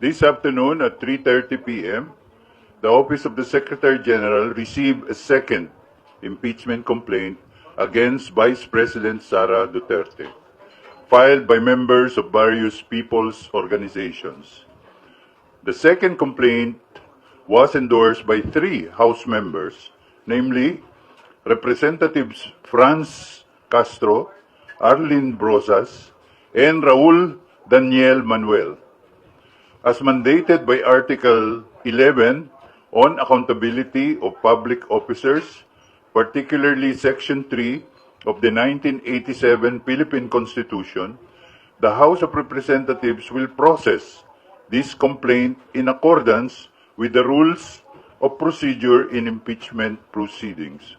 This afternoon at 3:30 p.m., the Office of the Secretary General received a second impeachment complaint against Vice President Sara Duterte, filed by members of various people's organizations. The second complaint was endorsed by 3 House members, namely Representatives Franz Castro, Arlene Brosas, and Raul Daniel Manuel. As mandated by Article 11 on accountability of public officers, particularly Section 3 of the 1987 Philippine Constitution, the House of Representatives will process this complaint in accordance with the rules of procedure in impeachment proceedings.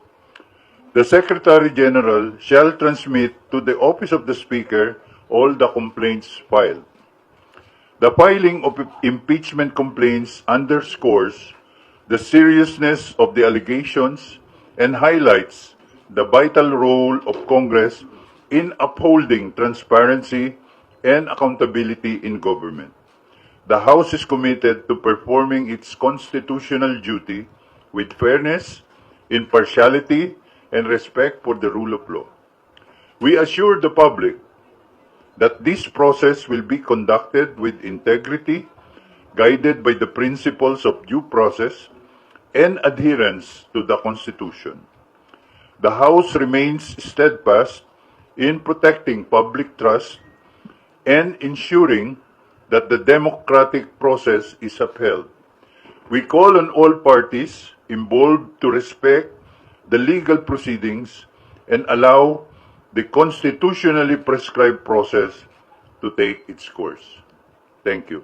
The Secretary General shall transmit to the Office of the Speaker all the complaints filed. The filing of impeachment complaints underscores the seriousness of the allegations and highlights the vital role of Congress in upholding transparency and accountability in government. The House is committed to performing its constitutional duty with fairness, impartiality, and respect for the rule of law. We assure the public that this process will be conducted with integrity, guided by the principles of due process and adherence to the Constitution. The House remains steadfast in protecting public trust and ensuring that the democratic process is upheld. We call on all parties involved to respect the legal proceedings and allow the constitutionally prescribed process to take its course. Thank you.